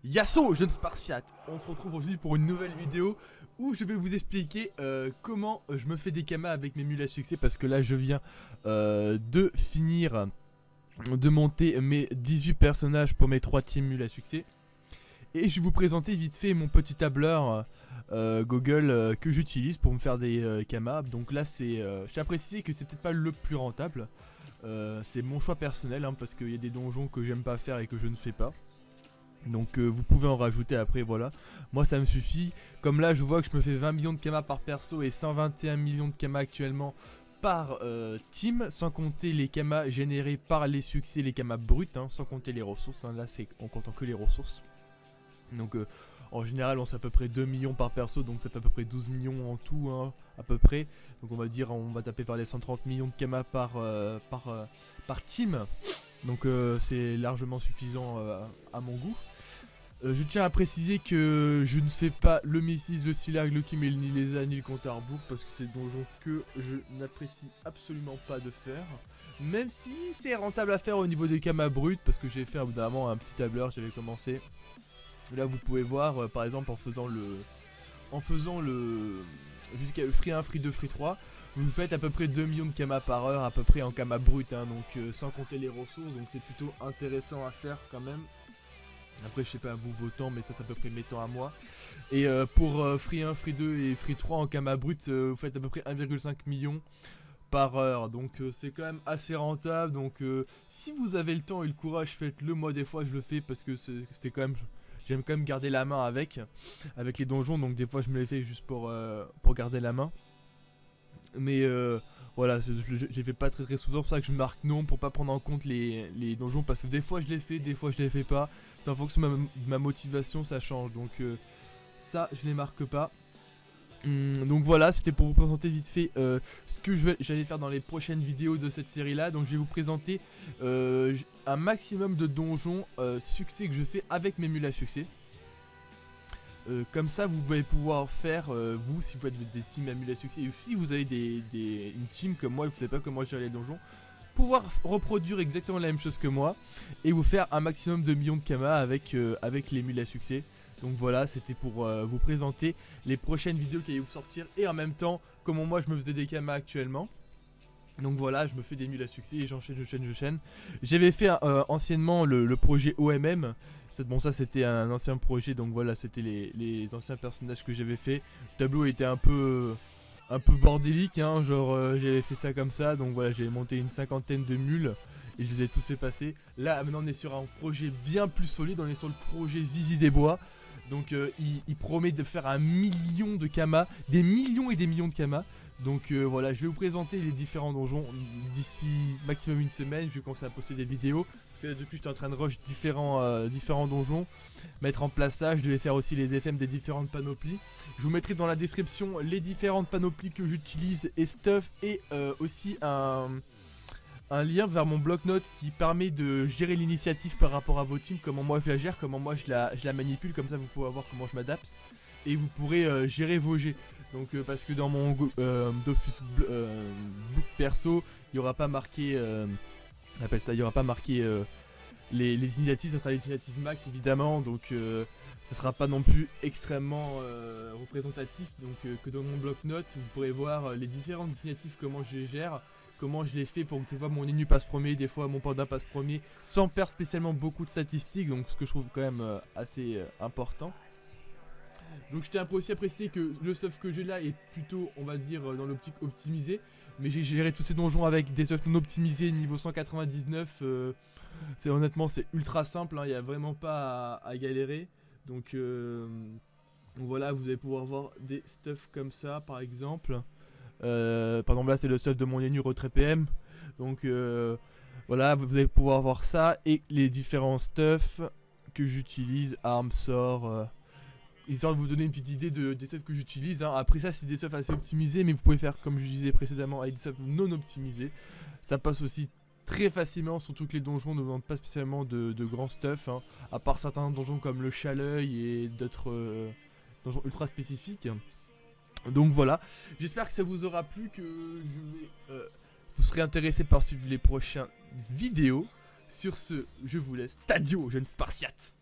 Yasso, jeune Spartiate. On se retrouve aujourd'hui pour une nouvelle vidéo où je vais vous expliquer comment je me fais des kamas avec mes mules à succès. Parce que là je viens de finir de monter mes 18 personnages pour mes 3 teams mules à succès. Et je vais vous présenter vite fait mon petit tableur Google que j'utilise pour me faire des kamas. Donc là c'est, je tiens à préciser que c'est peut-être pas le plus rentable. C'est mon choix personnel hein, parce qu'il y a des donjons que j'aime pas faire et que je ne fais pas. Donc vous pouvez en rajouter après, voilà. Moi ça me suffit. Comme là je vois que je me fais 20 millions de kamas par perso et 121 millions de kamas actuellement par team, sans compter les kamas générés par les succès, les kamas bruts, hein, sans compter les ressources, hein. Là c'est en comptant que les ressources. Donc en général on sait à peu près 2 millions par perso, donc ça fait à peu près 12 millions en tout hein, à peu près. Donc on va dire on va taper par les 130 millions de kamas par team. Donc c'est largement suffisant à mon goût. Je tiens à préciser que je ne fais pas le Messis, le Silag, le Kimel, ni les A, ni le compte à rebours, parce que c'est des donjons que je n'apprécie absolument pas de faire. Même si c'est rentable à faire au niveau des kamas bruts, parce que j'ai fait évidemment un petit tableur, j'avais commencé. Là vous pouvez voir par exemple en faisant le jusqu'à Free 1, Free 2, Free 3, vous faites à peu près 2 millions de kamas par heure à peu près en kamas brut hein, donc sans compter les ressources, donc c'est plutôt intéressant à faire quand même. Après je sais pas à vous vos temps, mais ça c'est à peu près mes temps à moi. Et pour Free 1, Free 2 et Free 3 en kamas brut, vous faites à peu près 1,5 million par heure, donc c'est quand même assez rentable. Donc si vous avez le temps et le courage, faites-le. Moi des fois je le fais parce que c'est quand même... J'aime quand même garder la main avec les donjons, donc des fois je me les fais juste pour garder la main. Mais voilà, je les fais pas très souvent, c'est pour ça que je marque non, pour pas prendre en compte les donjons, parce que des fois je les fais, des fois je les fais pas. C'est en fonction de ma motivation, ça change, donc ça je les marque pas. Donc voilà, c'était pour vous présenter vite fait ce que j'allais faire dans les prochaines vidéos de cette série là. Donc je vais vous présenter un maximum de donjons succès que je fais avec mes mules à succès. Comme ça vous allez pouvoir faire, vous si vous faites des teams à mules à succès, ou si vous avez une team comme moi et vous savez pas comment gérer les donjons, pouvoir reproduire exactement la même chose que moi et vous faire un maximum de millions de kamas avec les mules à succès. Donc voilà, c'était pour vous présenter les prochaines vidéos qui allaient vous sortir et en même temps comment moi je me faisais des kamas actuellement. Donc voilà, je me fais des mules à succès et j'enchaîne. J'avais fait anciennement le projet OMM. Bon ça c'était un ancien projet, donc voilà c'était les anciens personnages que j'avais fait. Le tableau était un peu bordélique hein, genre j'avais fait ça comme ça. Donc voilà, j'avais monté une cinquantaine de mules et je les ai tous fait passer. Là maintenant on est sur un projet bien plus solide, on est sur le projet Zizi des Bois. Donc il promet de faire 1 million de kamas, des millions et des millions de kamas. Donc voilà, je vais vous présenter les différents donjons d'ici maximum une semaine. Je vais commencer à poster des vidéos parce que là depuis j'étais en train de rush différents donjons, mettre en place ça. Je devais faire aussi les FM des différentes panoplies. Je vous mettrai dans la description les différentes panoplies que j'utilise et stuff, et aussi un lien vers mon bloc-notes qui permet de gérer l'initiative par rapport à vos teams, comment moi je la gère, comment moi je la manipule, comme ça vous pourrez voir comment je m'adapte et vous pourrez gérer vos jets. Donc parce que dans mon Dofus book perso, il n'y aura pas marqué, on appelle ça, il y aura pas marqué les initiatives, ça sera les initiatives max évidemment, donc ça sera pas non plus extrêmement représentatif. Donc que dans mon bloc-notes, vous pourrez voir les différentes initiatives, comment je les gère, comment je l'ai fait pour que des fois mon ennemi passe premier, des fois mon panda passe premier, sans perdre spécialement beaucoup de statistiques, donc ce que je trouve quand même assez important. Donc je tiens aussi à préciser que le stuff que j'ai là est plutôt, on va dire, dans l'optique optimisée, mais j'ai géré tous ces donjons avec des stuff non optimisés niveau 199, honnêtement c'est ultra simple, hein, il n'y a vraiment pas à galérer. Donc voilà, vous allez pouvoir voir des stuff comme ça par exemple. Par exemple là c'est le stuff de mon ennemi retrait PM. Donc voilà, vous allez pouvoir voir ça et les différents stuff que j'utilise, armes, sorts, histoire de vous donner une petite idée des stuff que j'utilise hein. Après ça c'est des stuff assez optimisés, mais vous pouvez faire comme je disais précédemment avec des stuff non optimisés. Ça passe aussi très facilement, surtout que les donjons ne demandent pas spécialement de grands stuff hein, à part certains donjons comme le Chaleuil et d'autres donjons ultra spécifiques. Donc voilà, j'espère que ça vous aura plu, que vous serez intéressé par suivre les prochaines vidéos. Sur ce, je vous laisse. Tadio, jeune Spartiate.